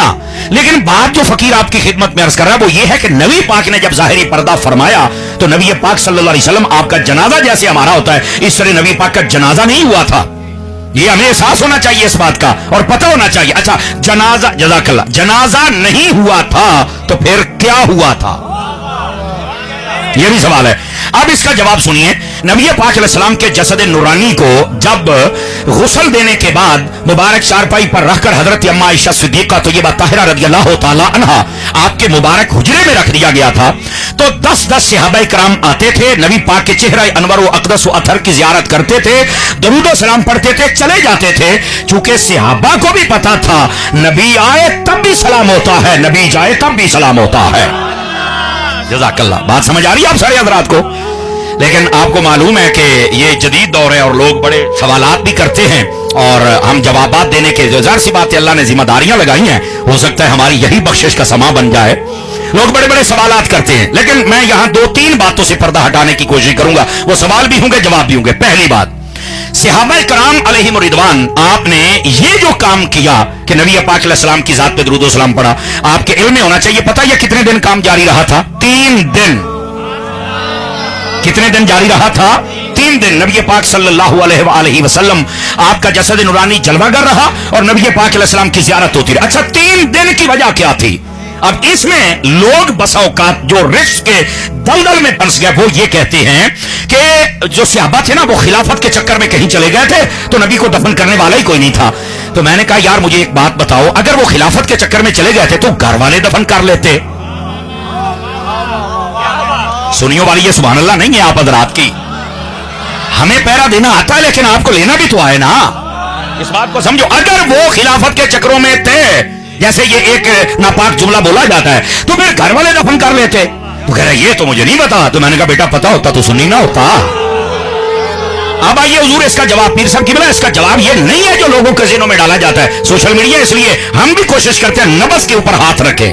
ना। लेकिन बात जो फकीर आपकी खिदमत में अर्ज कर रहा है वो ये है कि नबी पाक ने जब जाहिरी पर्दा फरमाया तो नबी पाक सल्लल्लाहु अलैहि वसल्लम आपका जनाजा जैसे हमारा होता है इस तरह नबी पाक का जनाजा नहीं हुआ था। ये हमें एहसास होना चाहिए इस बात का और पता होना चाहिए। अच्छा, जनाजा, जज़ाकल्लाह, जनाजा नहीं हुआ था तो फिर क्या हुआ था, ये भी सवाल है। अब इसका जवाब सुनिए। नबी पाक अलैहिस्सलाम के जसद नूरानी को जब गुस्ल देने के बाद मुबारक चारपाई पर रखकर हजरत अम्मा आयशा सिद्दीक़ा तय्यबा ताहिरा रज़ियल्लाहु ताला अन्हा आपके मुबारक हुजरे में रख दिया गया था, तो 10-10 सहाबाए कराम आते थे, नबी पाक के चेहरा अनवर व अक़दस व अथर की ज़ियारत करते थे, दरूद व सलाम पढ़ते थे, चले जाते थे। चूंकि सहाबा को भी पता था नबी आए तब भी सलाम होता है, नबी जाए तब भी सलाम होता है। जज़ाकल्लाह, बात समझ आ रही है आप सारे हज़रात को? लेकिन आपको मालूम है कि ये जदीद दौर है और लोग बड़े सवालात भी करते हैं और हम जवाबात देने के, ज़ाहिर सी बात है अल्लाह ने जिम्मेदारियां लगाई हैं, हो सकता है हमारी यही बख्शिश का समा बन जाए। लोग बड़े बड़े सवालात करते हैं, लेकिन मैं यहां 2-3 बातों से पर्दा हटाने की कोशिश करूंगा। वो सवाल भी होंगे, जवाब भी होंगे। पहली बात, सहाबाए कराम अलैहिम रिदवान, आपने ये जो काम किया कि नबी पाक अलैहिस्सलाम की जात पे दुरूद व सलाम पढ़ा, आपके इल्म में होना चाहिए पता है कितने दिन काम जारी रहा था? 3 दिन। कितने दिन जारी रहा था? 3 दिन। नबी पाक सल्लल्लाहु अलैहि वसल्लम आपका जसद नूरानी जलवागर रहा और नबी पाक अलैहिस्सलाम की ज़ियारत होती रही। अच्छा, 3 दिन की वजह क्या थी? अब इसमें लोग बसा औकात जो रिस्क के दलदल में फंस गए वो ये कहते हैं कि जो सहाबा थे ना वो खिलाफत के चक्कर में कहीं चले गए थे तो नबी को दफन करने वाला ही कोई नहीं था। तो मैंने कहा यार मुझे एक बात बताओ, अगर वो खिलाफत के चक्कर में चले गए थे तो घर वाले दफन कर लेते। सुनियो वाली ये सुभान अल्लाह नहीं है आप हज़रात की। हमें पहरा देना आता है लेकिन आपको लेना भी तो आए ना, इस बात को समझो। अगर वो खिलाफत के चक्करों में थे, जैसे ये एक नापाक जुमला बोला जाता है, तो फिर घर वाले दफन कर लेते। तो कह रहे ये तो मुझे नहीं पता। तो मैंने कहा बेटा पता होता तो सुनी ना होता। अब आइए हुजूर इसका जवाब, पीर साहब की बोला इसका जवाब ये नहीं है जो लोगों के ज़हनों में डाला जाता है सोशल मीडिया, इसलिए हम भी कोशिश करते हैं नब्ज़ के ऊपर हाथ रखें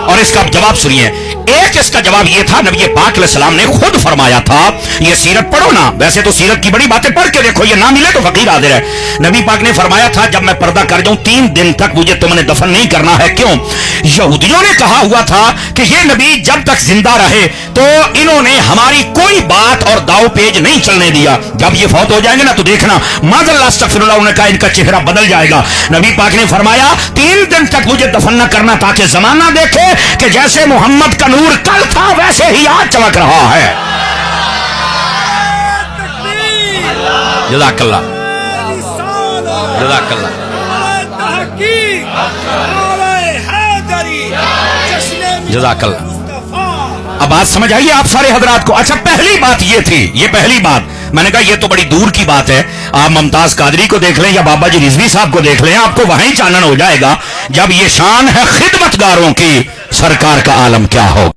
और इसका जवाब सुनिए। एक इसका जवाब यह था, नबी पाक अलैहिस्सलाम ने खुद फरमाया था, ये सीरत पढ़ो ना, वैसे तो सीरत की बड़ी बातें पढ़ के देखो, ये ना मिले तो फकीर हाजिर है। नबी पाक ने फरमाया था जब मैं पर्दा कर जाऊं 3 दिन तक मुझे तुमने दफन नहीं करना है। क्यों? यहूदियों ने कहा हुआ था कि ये नबी जब तक जिंदा रहे तो इन्होंने हमारी कोई बात और दाव पेज नहीं चलने दिया, जब ये फौत हो जाएंगे ना तो देखना माज़अल्लाह अस्तग़फिरुल्लाह, उन्होंने कहा इनका चेहरा बदल जाएगा। नबी पाक ने फरमाया 3 दिन तक मुझे दफन न करना ताकि जमाना देखे कि जैसे मोहम्मद का नूर कल था वैसे ही आज चमक रहा है। जज़ाकल्लाह, जज़ाकल्लाह। जज़ाकल्लाह। अब बात समझ आइए आप सारे हजरात को। अच्छा, पहली बात ये थी, ये पहली बात मैंने कहा ये तो बड़ी दूर की बात है, आप मुमताज कादरी को देख लें या बाबा जी रिजवी साहब को देख लें, आपको वहीं चानन हो जाएगा। जब ये शान है खिदमतगारों की, सरकार का आलम क्या होगा।